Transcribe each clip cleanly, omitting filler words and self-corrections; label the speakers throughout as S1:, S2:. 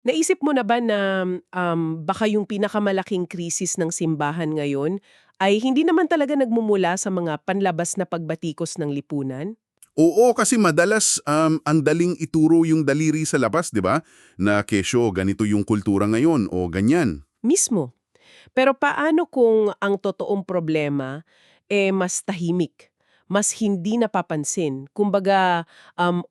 S1: Naisip mo na ba na, baka yung pinakamalaking krisis ng simbahan ngayon ay hindi naman talaga nagmumula sa mga panlabas na pagbatikos ng lipunan?
S2: Oo, kasi madalas ang daling ituro yung daliri sa labas, di ba? Na kesyo, ganito yung kultura ngayon o ganyan.
S1: Mismo. Pero paano kung ang totoong problema, mas tahimik, mas hindi napapansin? Kumbaga,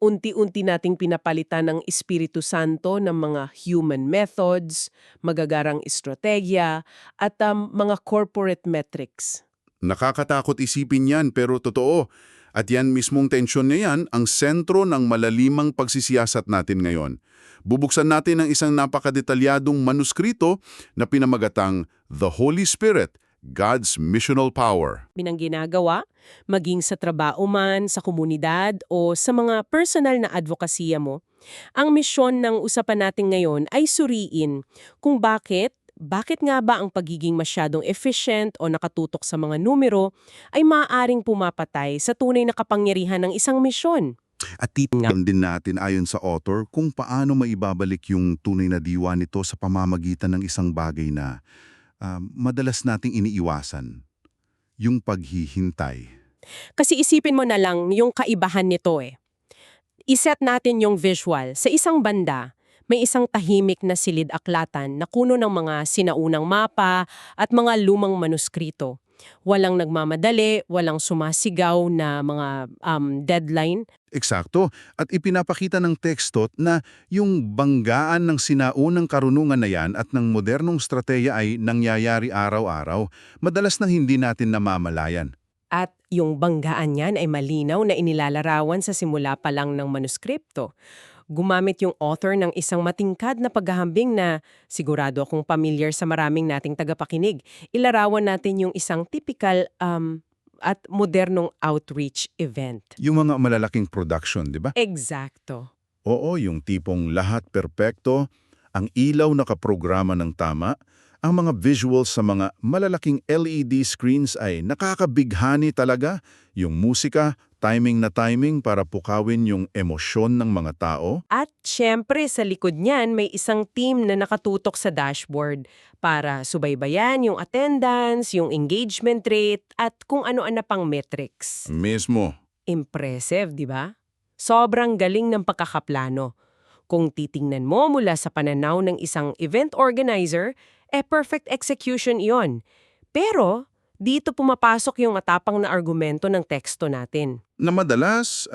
S1: unti-unti nating pinapalitan ng Espiritu Santo ng mga human methods, magagarang estrategya, at mga corporate metrics.
S2: Nakakatakot isipin yan pero totoo. At yan mismong tensyon na yan ang sentro ng malalimang pagsisiyasat natin ngayon. Bubuksan natin ang isang napakadetalyadong manuskrito na pinamagatang The Holy Spirit, God's Missional Power.
S1: Ginagawa, maging sa trabaho man, sa komunidad, o sa mga personal na advokasya mo, ang misyon ng usapan natin ngayon ay suriin kung bakit nga ba ang pagiging masyadong efficient o nakatutok sa mga numero ay maaaring pumapatay sa tunay na kapangyarihan ng isang misyon?
S2: At titingnan din natin ayon sa author kung paano maibabalik yung tunay na diwa nito sa pamamagitan ng isang bagay na madalas nating iniiwasan, yung paghihintay.
S1: Kasi isipin mo na lang yung kaibahan nito eh. Iset natin yung visual. Sa isang banda, may isang tahimik na silid-aklatan na kuno ng mga sinaunang mapa at mga lumang manuskrito. Walang nagmamadali, walang sumasigaw na mga deadline.
S2: Eksakto. At ipinapakita ng teksto na yung banggaan ng sinaunang karunungan na yan at ng modernong strateya ay nangyayari araw-araw, madalas na hindi natin namamalayan.
S1: At yung banggaan niyan ay malinaw na inilalarawan sa simula pa lang ng manuskripto. Gumamit yung author ng isang matingkad na paghahambing na sigurado akong familiar sa maraming nating tagapakinig. Ilarawan natin yung isang typical at modernong outreach event.
S2: Yung mga malalaking production, di ba?
S1: Eksakto.
S2: Oo, yung tipong lahat perpekto, ang ilaw nakaprograma ng tama, ang mga visuals sa mga malalaking LED screens ay nakakabighani talaga. Yung musika, timing na timing para pukawin yung emosyon ng mga tao.
S1: At syempre sa likod niyan may isang team na nakatutok sa dashboard para subaybayan yung attendance, yung engagement rate at kung ano-ano pang metrics.
S2: Mismo.
S1: Impressive, di ba? Sobrang galing ng pagkakaplano. Kung titingnan mo mula sa pananaw ng isang event organizer, perfect execution iyon. Pero, dito pumapasok yung matapang na argumento ng teksto natin.
S2: Na madalas,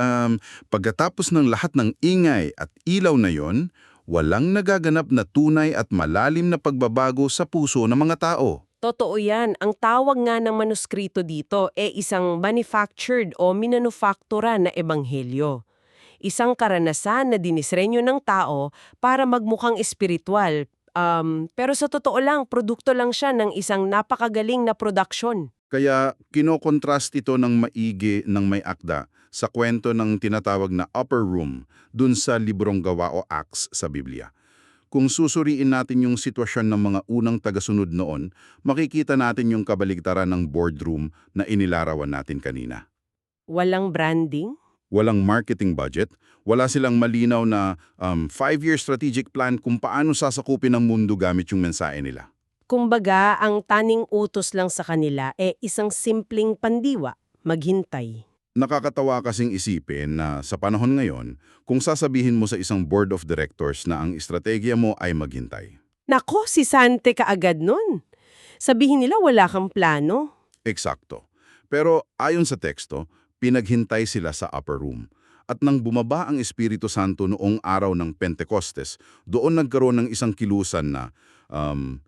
S2: pagkatapos ng lahat ng ingay at ilaw na yon, walang nagaganap na tunay at malalim na pagbabago sa puso ng mga tao.
S1: Totoo yan. Ang tawag nga ng manuskrito dito isang manufactured o minanufaktura na ebanghelyo. Isang karanasan na dinisrenyo ng tao para magmukhang espiritual. Pero sa totoo lang, produkto lang siya ng isang napakagaling na production.
S2: Kaya kinokontrast ito ng maigi ng may akda sa kwento ng tinatawag na upper room dun sa librong gawa o Acts sa Biblia. Kung susuriin natin yung sitwasyon ng mga unang tagasunod noon, makikita natin yung kabaligtaran ng boardroom na inilarawan natin kanina.
S1: Walang branding?
S2: Walang marketing budget, wala silang malinaw na 5-year strategic plan kung paano sasakupin ang mundo gamit yung mensahe nila.
S1: Kumbaga, ang taning utos lang sa kanila isang simpleng pandiwa, maghintay.
S2: Nakakatawa kasing isipin na sa panahon ngayon, kung sasabihin mo sa isang board of directors na ang estrategya mo ay maghintay.
S1: Nako, si Sante kaagad nun. Sabihin nila wala kang plano.
S2: Eksakto. Pero ayon sa teksto, pinaghintay sila sa upper room. At nang bumaba ang Espiritu Santo noong araw ng Pentecostes, doon nagkaroon ng isang kilusan na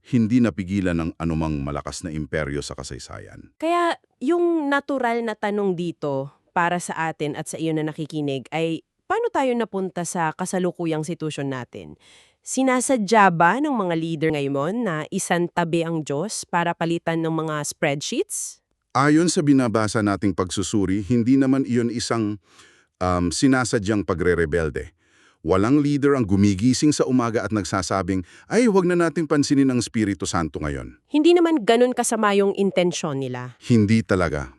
S2: hindi napigilan ng anumang malakas na imperyo sa kasaysayan.
S1: Kaya yung natural na tanong dito para sa atin at sa iyo na nakikinig ay paano tayo napunta sa kasalukuyang sitwasyon natin? Sinasadya ba ng mga leader ngayon na isantabi ang Diyos para palitan ng mga spreadsheets?
S2: Ayon sa binabasa nating pagsusuri, hindi naman iyon isang sinasadyang pagre-rebelde. Walang leader ang gumigising sa umaga at nagsasabing, ay huwag na nating pansinin ang Espiritu Santo ngayon.
S1: Hindi naman ganun kasama yung intensyon nila.
S2: Hindi talaga.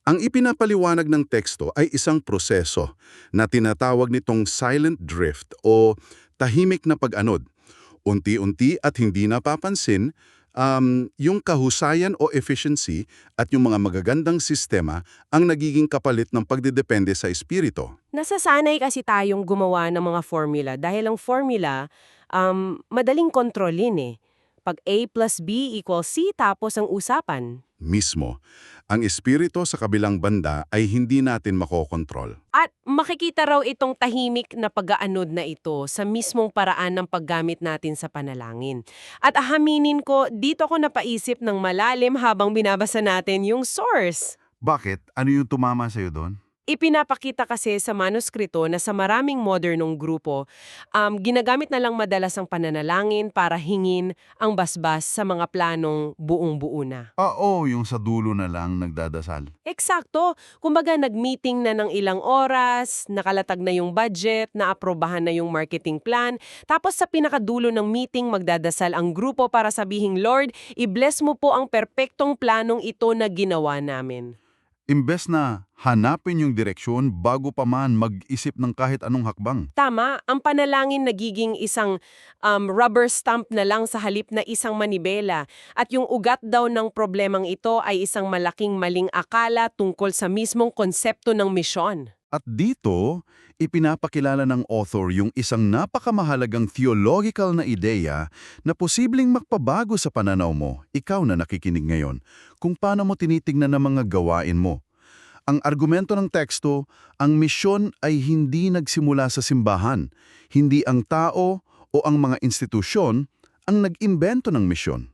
S2: Ang ipinapaliwanag ng teksto ay isang proseso na tinatawag nitong silent drift o tahimik na pag-anod. Unti-unti at hindi napapansin, yung kahusayan o efficiency at yung mga magagandang sistema ang nagiging kapalit ng pagdedepende sa espiritu.
S1: Nasasanay kasi tayong gumawa ng mga formula dahil ang formula, madaling kontrolin eh. Pag A plus B equals C tapos ang usapan.
S2: Mismo, ang espiritu sa kabilang banda ay hindi natin makokontrol.
S1: At makikita raw itong tahimik na pag-aanod na ito sa mismong paraan ng paggamit natin sa panalangin. At ahaminin ko, dito ko napaisip ng malalim habang binabasa natin yung source.
S2: Bakit? Ano yung tumama sa'yo doon?
S1: Ipinapakita kasi sa manuskrito na sa maraming modernong grupo, ginagamit na lang madalas ang pananalangin para hingin ang basbas sa mga planong buong-buo na.
S2: Oo, yung sa dulo na lang nagdadasal.
S1: Eksakto. Kumbaga nag-meeting na ng ilang oras, nakalatag na yung budget, naaprobahan na yung marketing plan, tapos sa pinakadulo ng meeting magdadasal ang grupo para sabihing, Lord, i-bless mo po ang perpektong planong ito na ginawa namin.
S2: Imbes na hanapin yung direksyon bago pa man mag-isip ng kahit anong hakbang.
S1: Tama, ang panalangin nagiging isang rubber stamp na lang sa halip na isang manibela at yung ugat daw ng problemang ito ay isang malaking maling akala tungkol sa mismong konsepto ng misyon.
S2: At dito, ipinapakilala ng author yung isang napakamahalagang theological na ideya na posibleng magpabago sa pananaw mo, ikaw na nakikinig ngayon, kung paano mo tinitingnan ang mga gawain mo. Ang argumento ng teksto, ang misyon ay hindi nagsimula sa simbahan, hindi ang tao o ang mga institusyon ang nag-imbento ng misyon.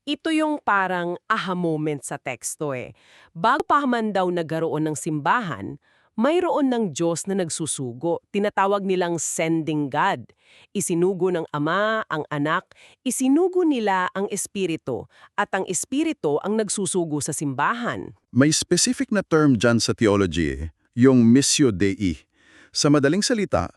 S1: Ito yung parang aha moment sa teksto eh. Bago pa man daw nagkaroon ng simbahan, mayroon ng Diyos na nagsusugo. Tinatawag nilang sending God. Isinugo ng Ama, ang Anak, isinugo nila ang Espiritu, at ang Espiritu ang nagsusugo sa simbahan.
S2: May specific na term dyan sa theology, yung missio Dei. Sa madaling salita,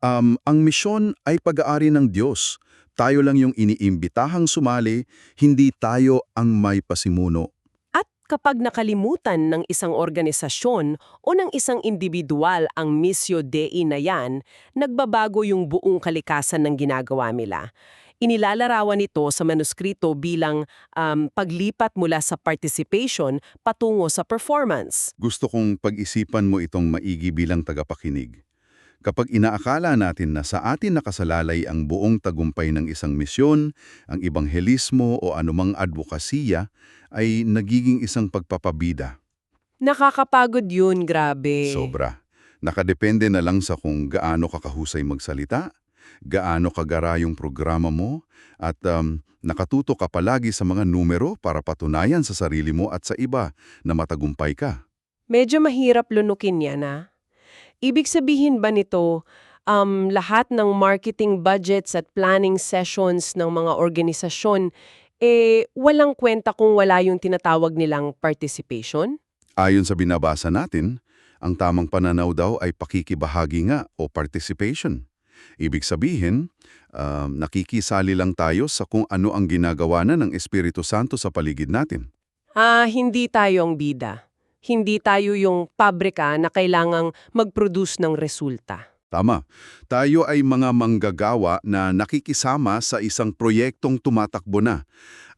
S2: ang misyon ay pag-aari ng Diyos. Tayo lang yung iniimbitahang sumali, hindi tayo ang may pasimuno.
S1: At kapag nakalimutan ng isang organisasyon o ng isang individual ang missio Dei na yan, nagbabago yung buong kalikasan ng ginagawa nila. Inilalarawan ito sa manuskrito bilang paglipat mula sa participation patungo sa performance.
S2: Gusto kong pag-isipan mo itong maigi bilang tagapakinig. Kapag inaakala natin na sa atin nakasalalay ang buong tagumpay ng isang misyon, ang ebanghelismo o anumang advokasya, ay nagiging isang pagpapabida.
S1: Nakakapagod yun, grabe.
S2: Sobra. Nakadepende na lang sa kung gaano ka kahusay magsalita, gaano kagara yung programa mo, at nakatuto ka palagi sa mga numero para patunayan sa sarili mo at sa iba na matagumpay ka.
S1: Medyo mahirap lunukin yan, ah. Ibig sabihin ba nito, lahat ng marketing budgets at planning sessions ng mga organisasyon, walang kwenta kung wala yung tinatawag nilang participation?
S2: Ayon sa binabasa natin, ang tamang pananaw daw ay pakikibahagi nga o participation. Ibig sabihin, nakikisali lang tayo sa kung ano ang ginagawa na ng Espiritu Santo sa paligid natin.
S1: Hindi tayong bida. Hindi tayo yung pabrika na kailangang mag-produce ng resulta.
S2: Tama. Tayo ay mga manggagawa na nakikisama sa isang proyektong tumatakbo na.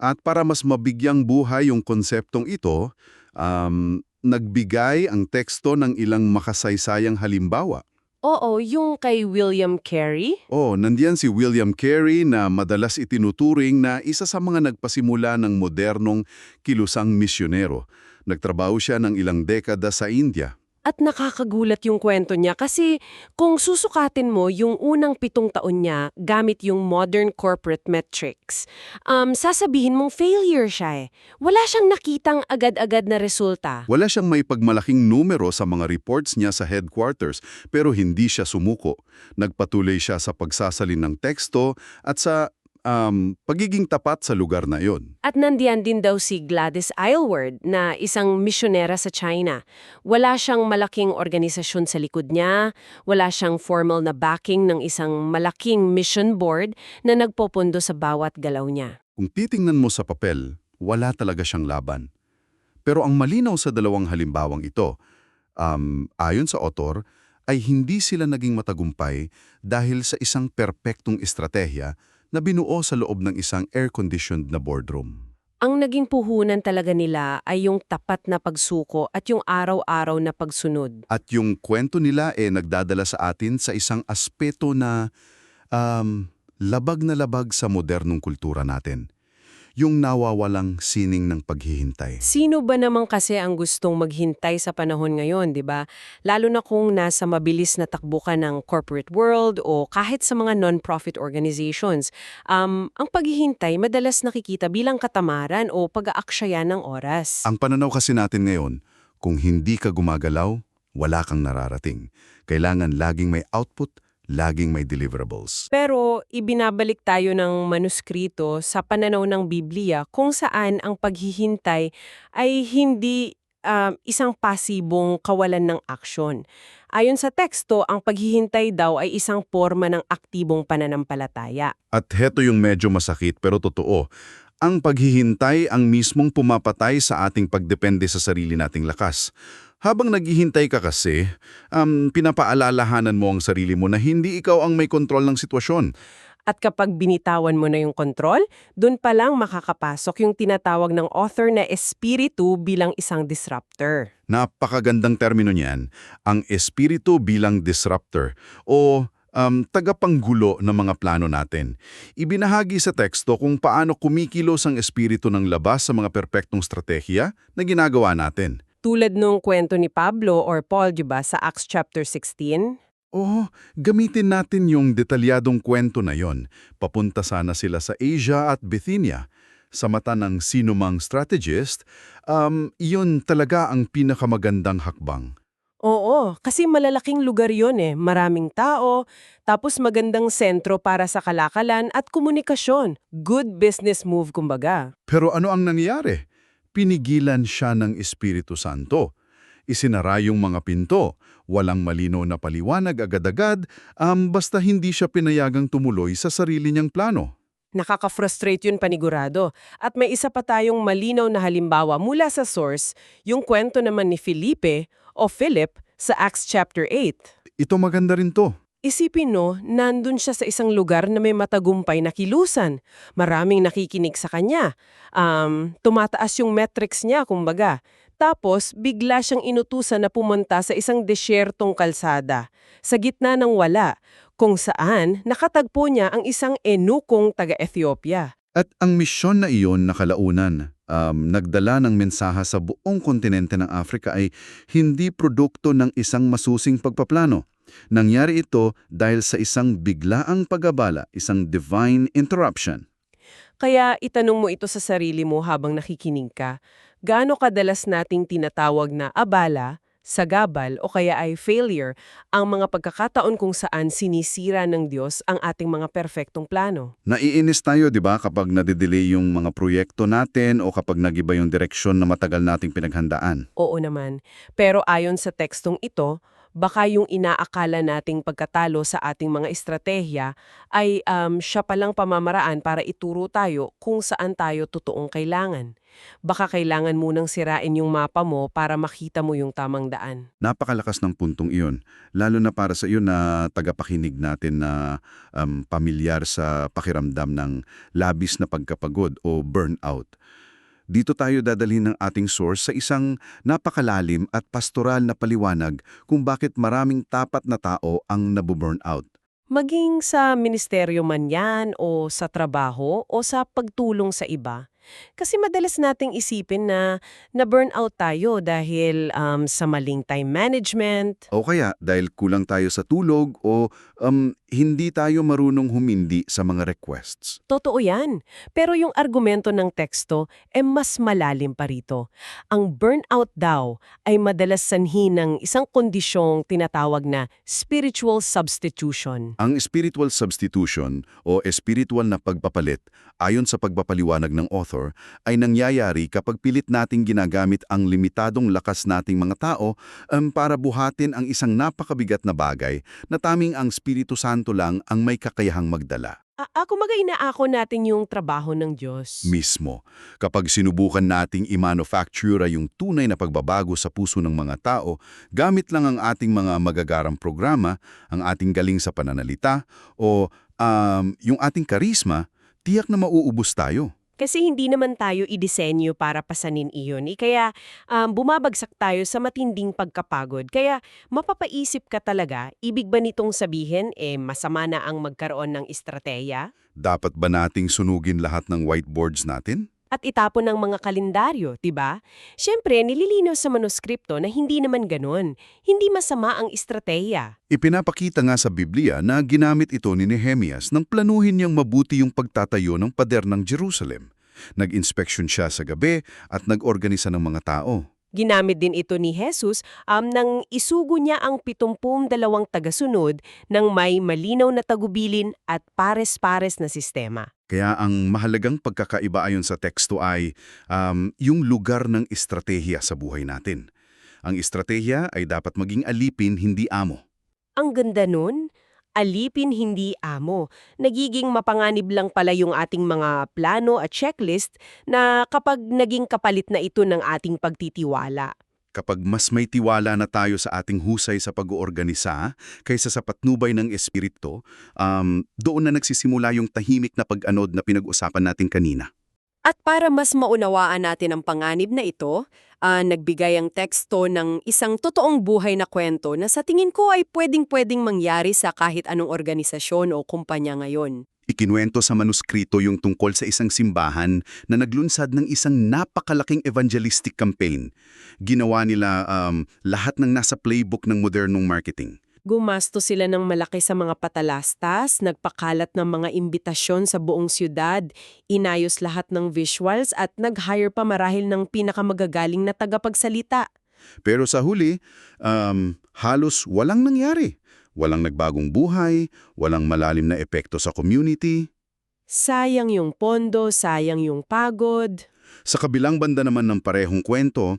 S2: At para mas mabigyang buhay yung konseptong ito, nagbigay ang teksto ng ilang makasaysayang halimbawa.
S1: Oo, yung kay William Carey.
S2: Nandiyan si William Carey na madalas itinuturing na isa sa mga nagpasimula ng modernong kilusang misyonero. Nagtrabaho siya ng ilang dekada sa India.
S1: At nakakagulat yung kwento niya kasi kung susukatin mo yung unang 7 taon niya gamit yung modern corporate metrics, sasabihin mong failure siya eh. Wala siyang nakitang agad-agad na resulta.
S2: Wala siyang may pagmalaking numero sa mga reports niya sa headquarters pero hindi siya sumuko. Nagpatuloy siya sa pagsasalin ng teksto at sa pagiging tapat sa lugar na yon.
S1: At nandiyan din daw si Gladys Aylward na isang misyonera sa China. Wala siyang malaking organisasyon sa likod niya, wala siyang formal na backing ng isang malaking mission board na nagpopondo sa bawat galaw niya.
S2: Kung titingnan mo sa papel, wala talaga siyang laban. Pero ang malinaw sa dalawang halimbawang ito, ayon sa author, ay hindi sila naging matagumpay dahil sa isang perpektong estratehiya, na binuo sa loob ng isang air-conditioned na boardroom.
S1: Ang naging puhunan talaga nila ay yung tapat na pagsuko at yung araw-araw na pagsunod.
S2: At yung kwento nila nagdadala sa atin sa isang aspeto na labag na labag sa modernong kultura natin. Yung nawawalang sining ng paghihintay.
S1: Sino ba naman kasi ang gustong maghintay sa panahon ngayon, di ba? Lalo na kung nasa mabilis na takbo ka ng corporate world o kahit sa mga non-profit organizations. Ang paghihintay madalas nakikita bilang katamaran o pag-aaksaya ng oras.
S2: Ang pananaw kasi natin ngayon, kung hindi ka gumagalaw, wala kang nararating. Kailangan laging may output, laging may deliverables.
S1: Pero ibinabalik tayo ng manuskrito sa pananaw ng Biblia kung saan ang paghihintay ay hindi isang pasibong kawalan ng aksyon. Ayon sa teksto, ang paghihintay daw ay isang forma ng aktibong pananampalataya.
S2: At heto yung medyo masakit pero totoo. Ang paghihintay ang mismong pumapatay sa ating pagdepende sa sarili nating lakas. Habang naghihintay ka kasi, pinapaalalahanan mo ang sarili mo na hindi ikaw ang may kontrol ng sitwasyon.
S1: At kapag binitawan mo na yung kontrol, dun pa lang makakapasok yung tinatawag ng author na espiritu bilang isang disruptor.
S2: Napakagandang termino niyan, ang espiritu bilang disruptor o tagapanggulo ng mga plano natin. Ibinahagi sa teksto kung paano kumikilos ang espiritu ng labas sa mga perpektong strategiya na ginagawa natin.
S1: Tulad nung kwento ni Pablo or Paul, diba, sa Acts chapter 16?
S2: Oo, gamitin natin yung detalyadong kwento na yon. Papunta sana sila sa Asia at Bithynia. Sa mata ng sinumang strategist, iyon talaga ang pinakamagandang hakbang.
S1: Oo, kasi malalaking lugar yon Maraming tao, tapos magandang sentro para sa kalakalan at komunikasyon. Good business move, kumbaga.
S2: Pero ano ang nangyari? Pinigilan siya ng Espiritu Santo. Isinara yung mga pinto. Walang malinaw na paliwanag agad-agad, basta hindi siya pinayagang tumuloy sa sarili niyang plano.
S1: Nakaka-frustrate yun panigurado. At may isa pa tayong malinaw na halimbawa mula sa source, yung kwento naman ni Felipe o Philip sa Acts chapter 8.
S2: Ito maganda rin to.
S1: Isipin nandun siya sa isang lugar na may matagumpay na kilusan. Maraming nakikinig sa kanya. Tumataas yung metrics niya, kumbaga. Tapos, bigla siyang inutusan na pumunta sa isang desyertong kalsada, sa gitna ng wala, kung saan nakatagpo niya ang isang enukong taga-Ethiopia.
S2: At ang misyon na iyon na kalaunan, nagdala ng mensaha sa buong kontinente ng Africa ay hindi produkto ng isang masusing pagpaplano. Nangyari ito dahil sa isang biglaang pag-abala, isang divine interruption.
S1: Kaya itanong mo ito sa sarili mo habang nakikinig ka, gaano kadalas nating tinatawag na abala, sagabal o kaya ay failure ang mga pagkakataon kung saan sinisira ng Diyos ang ating mga perpektong plano.
S2: Naiinis tayo, di ba, kapag nadidelay yung mga proyekto natin o kapag nagiba yung direksyon na matagal nating pinaghandaan.
S1: Oo naman. Pero ayon sa tekstong ito, baka yung inaakala nating pagkatalo sa ating mga estratehiya ay siya palang pamamaraan para ituro tayo kung saan tayo totoong kailangan. Baka kailangan munang sirain yung mapa mo para makita mo yung tamang daan.
S2: Napakalakas ng puntong iyon, lalo na para sa iyo na tagapakinig natin na pamilyar sa pakiramdam ng labis na pagkapagod o burnout. Dito tayo dadalhin ng ating source sa isang napakalalim at pastoral na paliwanag kung bakit maraming tapat na tao ang nabuburnout.
S1: Maging sa ministeryo man yan o sa trabaho o sa pagtulong sa iba. Kasi madalas nating isipin na na-burnout tayo dahil sa maling time management.
S2: O kaya dahil kulang tayo sa tulog o hindi tayo marunong humindi sa mga requests.
S1: Totoo yan. Pero yung argumento ng teksto mas malalim pa rito. Ang burnout daw ay madalas sanhi ng isang kondisyong tinatawag na spiritual substitution.
S2: Ang spiritual substitution o spiritual na pagpapalit, ayon sa pagpapaliwanag ng author, ay nangyayari kapag pilit nating ginagamit ang limitadong lakas nating mga tao para buhatin ang isang napakabigat na bagay na tanging ang Espiritu Santo lang ang may kakayahang magdala.
S1: Kumaga inaako natin yung trabaho ng Diyos.
S2: Mismo, kapag sinubukan nating i-manufacture yung tunay na pagbabago sa puso ng mga tao, gamit lang ang ating mga magagarang programa, ang ating galing sa pananalita, o yung ating karisma, tiyak na mauubos tayo.
S1: Kasi hindi naman tayo idisenyo para pasanin iyon. Kaya bumabagsak tayo sa matinding pagkapagod. Kaya mapapaisip ka talaga, ibig ba nitong sabihin, masama na ang magkaroon ng estratehiya?
S2: Dapat ba nating sunugin lahat ng whiteboards natin?
S1: At itapon ng mga kalendaryo, 'di ba? Siyempre, nililinaw sa manuskripto na hindi naman ganon. Hindi masama ang estratehiya.
S2: Ipinapakita nga sa Biblia na ginamit ito ni Nehemias nang planuhin niyang mabuti yung pagtatayo ng pader ng Jerusalem. Nag-inspeksyon siya sa gabi at nag-organisa ng mga tao.
S1: Ginamit din ito ni Jesus nang isugo niya ang 72 tagasunod ng may malinaw na tagubilin at pares-pares na sistema.
S2: Kaya ang mahalagang pagkakaiba ayon sa teksto ay yung lugar ng estratehiya sa buhay natin. Ang estratehiya ay dapat maging alipin, hindi amo.
S1: Ang ganda nun, alipin hindi amo. Nagiging mapanganib lang pala yung ating mga plano at checklist na kapag naging kapalit na ito ng ating pagtitiwala.
S2: Kapag mas may tiwala na tayo sa ating husay sa pag-oorganisa kaysa sa patnubay ng espiritu, doon na nagsisimula yung tahimik na pag-anod na pinag-usapan natin kanina.
S1: At para mas maunawaan natin ang panganib na ito, nagbigay ang teksto ng isang totoong buhay na kwento na sa tingin ko ay pwedeng-pwedeng mangyari sa kahit anong organisasyon o kumpanya ngayon.
S2: Ikinuwento sa manuskrito yung tungkol sa isang simbahan na naglunsad ng isang napakalaking evangelistic campaign. Ginawa nila lahat ng nasa playbook ng modernong marketing.
S1: Gumasto sila ng malaki sa mga patalastas, nagpakalat ng mga imbitasyon sa buong siyudad, inayos lahat ng visuals at nag-hire pa marahil ng pinakamagagaling na tagapagsalita.
S2: Pero sa huli, halos walang nangyari. Walang nagbagong buhay, walang malalim na epekto sa community.
S1: Sayang yung pondo, sayang yung pagod.
S2: Sa kabilang banda naman ng parehong kwento,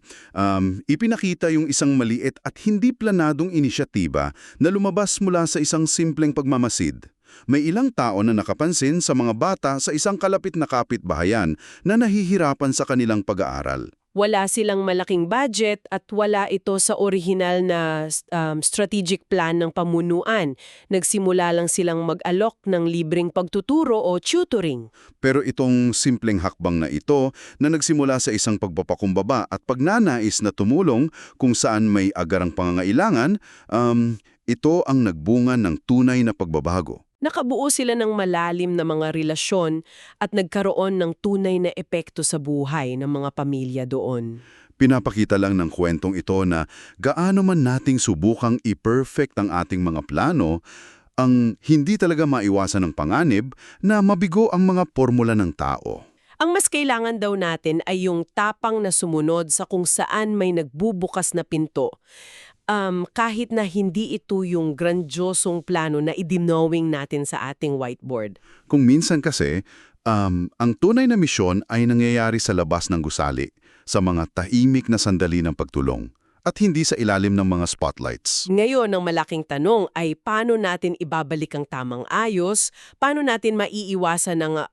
S2: ipinakita yung isang maliit at hindi planadong inisyatiba na lumabas mula sa isang simpleng pagmamasid. May ilang tao na nakapansin sa mga bata sa isang kalapit na kapitbahayan na nahihirapan sa kanilang pag-aaral.
S1: Wala silang malaking budget at wala ito sa orihinal na strategic plan ng pamunuan. Nagsimula lang silang mag-alok ng libreng pagtuturo o tutoring.
S2: Pero itong simpleng hakbang na ito na nagsimula sa isang pagpapakumbaba at pagnanais na tumulong kung saan may agarang pangangailangan, ito ang nagbunga ng tunay na pagbabago.
S1: Nakabuo sila ng malalim na mga relasyon at nagkaroon ng tunay na epekto sa buhay ng mga pamilya doon.
S2: Pinapakita lang ng kwentong ito na gaano man nating subukang i-perfect ang ating mga plano, ang hindi talaga maiwasan ng panganib na mabigo ang mga formula ng tao.
S1: Ang mas kailangan daw natin ay yung tapang na sumunod sa kung saan may nagbubukas na pinto. Kahit na hindi ito yung grandiosong plano na idinawing natin sa ating whiteboard.
S2: Kung minsan kasi, ang tunay na misyon ay nangyayari sa labas ng gusali, sa mga tahimik na sandali ng pagtulong, at hindi sa ilalim ng mga spotlights.
S1: Ngayon, ang malaking tanong ay paano natin ibabalik ang tamang ayos, paano natin maiiwasan ng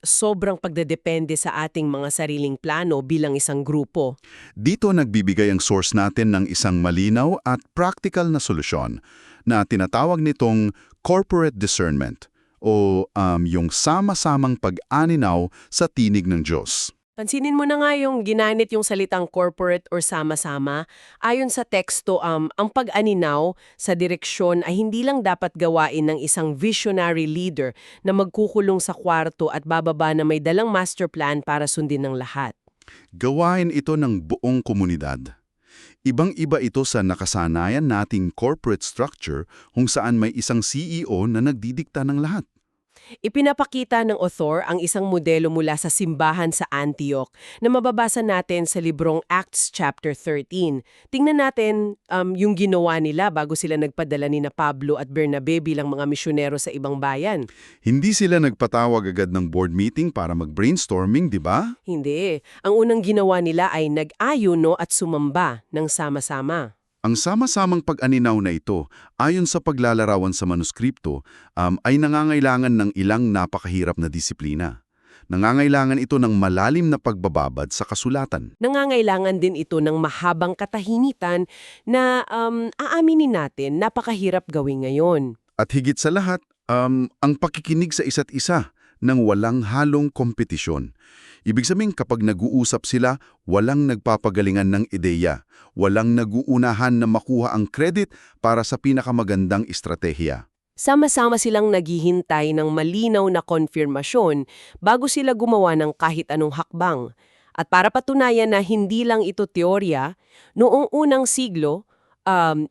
S1: sobrang pagdedepende sa ating mga sariling plano bilang isang grupo.
S2: Dito nagbibigay ang source natin ng isang malinaw at practical na solusyon na tinatawag nitong corporate discernment o yung sama-samang pag-aninaw sa tinig ng Diyos.
S1: Pansinin mo na nga yung ginamit yung salitang corporate or sama-sama. Ayon sa teksto, ang pag-aninaw sa direksyon ay hindi lang dapat gawain ng isang visionary leader na magkukulong sa kwarto at bababa na may dalang master plan para sundin ng lahat.
S2: Gawain ito ng buong komunidad. Ibang-iba ito sa nakasanayan nating corporate structure kung saan may isang CEO na nagdidikta ng lahat.
S1: Ipinapakita ng author ang isang modelo mula sa simbahan sa Antioch na mababasa natin sa librong Acts chapter 13. Tingnan natin yung ginawa nila bago sila nagpadala ni na Pablo at Bernabe bilang mga misyonero sa ibang bayan.
S2: Hindi sila nagpatawag agad ng board meeting para mag-brainstorming, di ba?
S1: Hindi. Ang unang ginawa nila ay nag-ayuno at sumamba ng sama-sama.
S2: Ang sama-samang pag-aninaw na ito, ayon sa paglalarawan sa manuskripto, ay nangangailangan ng ilang napakahirap na disiplina. Nangangailangan ito ng malalim na pagbababad sa kasulatan.
S1: Nangangailangan din ito ng mahabang katahimitan na aaminin natin napakahirap gawin ngayon.
S2: At higit sa lahat, Ang pakikinig sa isa't isa ng walang halong kompetisyon. Ibig sabihin kapag nag-uusap sila, walang nagpapagalingan ng ideya, walang nag-uunahan na makuha ang credit para sa pinakamagandang estratehiya.
S1: Sama-sama silang naghihintay ng malinaw na konfirmasyon bago sila gumawa ng kahit anong hakbang. At para patunayan na hindi lang ito teorya, noong unang siglo,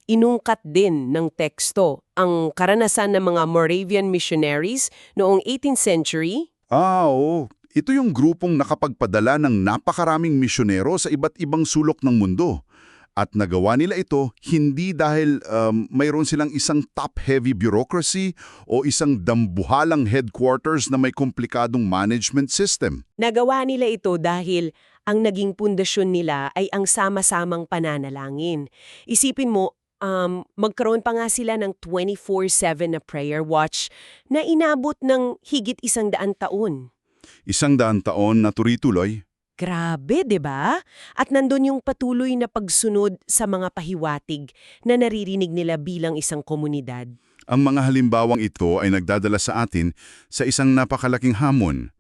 S1: inungkat din ng teksto ang karanasan ng mga Moravian missionaries noong 18th century.
S2: Oo. Ito yung grupong nakapagpadala ng napakaraming misyonero sa iba't ibang sulok ng mundo. At nagawa nila ito hindi dahil mayroon silang isang top-heavy bureaucracy o isang dambuhalang headquarters na may komplikadong management system.
S1: Nagawa nila ito dahil ang naging pundasyon nila ay ang sama-samang pananalangin. Isipin mo, magkaroon pa nga sila ng 24/7 na prayer watch na inabot ng higit 100 taon.
S2: 100 taon na tuloy-tuloy.
S1: Grabe, 'di ba? At nandun yung patuloy na pagsunod sa mga pahiwatig na naririnig nila bilang isang komunidad.
S2: Ang mga halimbawang ito ay nagdadala sa atin sa isang napakalaking hamon.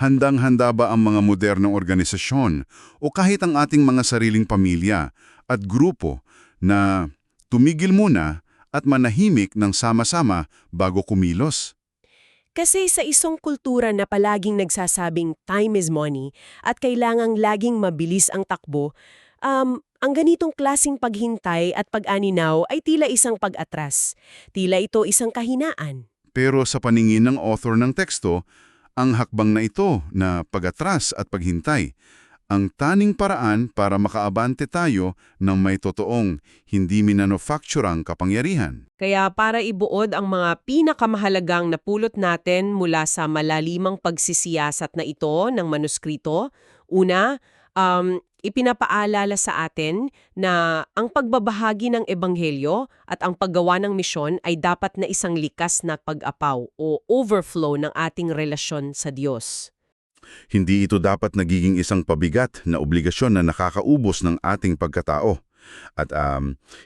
S2: Handang-handa ba ang mga modernong organisasyon o kahit ang ating mga sariling pamilya at grupo na tumigil muna at manahimik ng sama-sama bago kumilos?
S1: Kasi sa isang kultura na palaging nagsasabing time is money at kailangang laging mabilis ang takbo, ang ganitong klasing paghintay at pag-aninaw ay tila isang pag-atras. Tila ito isang kahinaan.
S2: Pero sa paningin ng author ng teksto, ang hakbang na ito na pag-atras at paghintay, ang taning paraan para makaabante tayo ng may totoong, hindi minanufacturang kapangyarihan.
S1: Kaya para ibuod ang mga pinakamahalagang napulot natin mula sa malalimang pagsisiyasat na ito ng manuskrito, una, ipinapaalala sa atin na ang pagbabahagi ng ebanghelyo at ang paggawa ng misyon ay dapat na isang likas na pag-apaw o overflow ng ating relasyon sa Diyos.
S2: Hindi ito dapat nagiging isang pabigat na obligasyon na nakakaubos ng ating pagkatao. At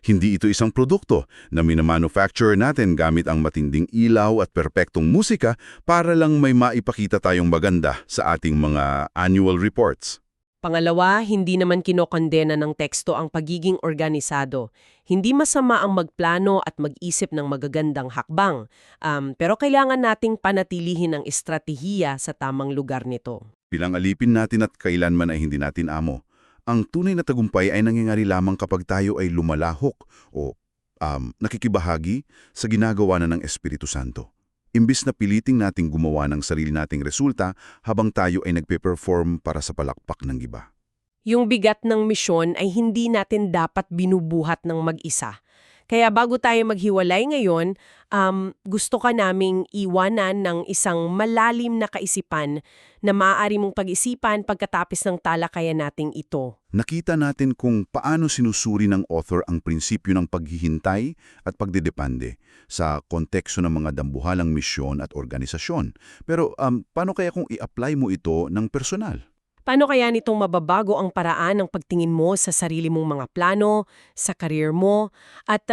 S2: hindi ito isang produkto na minamanufacture natin gamit ang matinding ilaw at perpektong musika para lang may maipakita tayong maganda sa ating mga annual reports.
S1: Pangalawa, hindi naman kinokondena ng teksto ang pagiging organisado. Hindi masama ang magplano at mag-isip ng magagandang hakbang, pero kailangan nating panatilihin ang estratehiya sa tamang lugar nito.
S2: Bilang alipin natin at kailanman ay hindi natin amo. Ang tunay na tagumpay ay nangyayari lamang kapag tayo ay lumalahok o nakikibahagi sa ginagawa na ng Espiritu Santo. Imbis na piliting nating gumawa ng sarili nating resulta habang tayo ay nagpe-perform para sa palakpak ng iba.
S1: Yung bigat ng misyon ay hindi natin dapat binubuhat ng mag-isa. Kaya bago tayo maghiwalay ngayon, gusto ka naming iwanan ng isang malalim na kaisipan na maaari mong pag-isipan pagkatapos ng talakayan nating ito.
S2: Nakita natin kung paano sinusuri ng author ang prinsipyo ng paghihintay at pagdedepende sa konteksto ng mga dambuhalang misyon at organisasyon. Pero paano kaya kung i-apply mo ito ng personal?
S1: Paano kaya nitong mababago ang paraan ng pagtingin mo sa sarili mong mga plano, sa career mo, at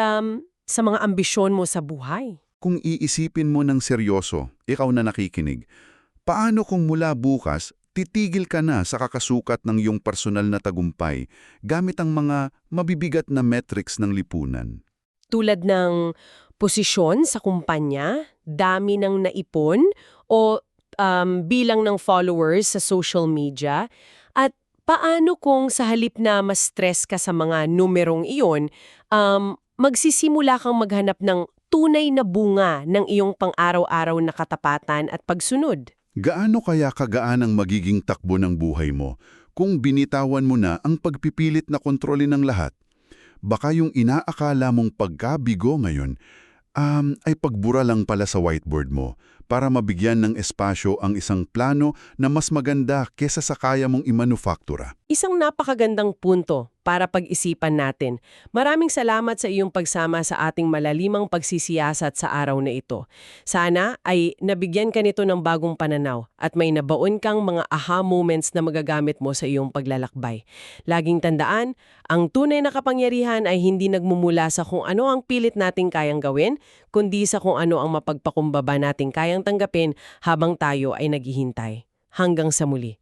S1: sa mga ambisyon mo sa buhay?
S2: Kung iisipin mo ng seryoso, ikaw na nakikinig, paano kung mula bukas, titigil ka na sa kakasukat ng iyong personal na tagumpay gamit ang mga mabibigat na metrics ng lipunan?
S1: Tulad ng posisyon sa kumpanya, dami ng naipon, o bilang ng followers sa social media, at paano kung sa halip na mas stress ka sa mga numerong iyon, magsisimula kang maghanap ng tunay na bunga ng iyong pang-araw-araw na katapatan at pagsunod?
S2: Gaano kaya kagaan ang magiging takbo ng buhay mo kung binitawan mo na ang pagpipilit na kontrolin ng lahat? Baka yung inaakala mong pagkabigo ngayon ay pagbura lang pala sa whiteboard mo para mabigyan ng espasyo ang isang plano na mas maganda kesa sa kaya mong imanufaktura.
S1: Isang napakagandang punto para pag-isipan natin. Maraming salamat sa iyong pagsama sa ating malalimang pagsisiyasat sa araw na ito. Sana ay nabigyan ka nito ng bagong pananaw at may nabaon kang mga aha moments na magagamit mo sa iyong paglalakbay. Laging tandaan, ang tunay na kapangyarihan ay hindi nagmumula sa kung ano ang pilit nating kayang gawin, kundi sa kung ano ang mapagpakumbaba nating kayang tanggapin habang tayo ay naghihintay. Hanggang sa muli.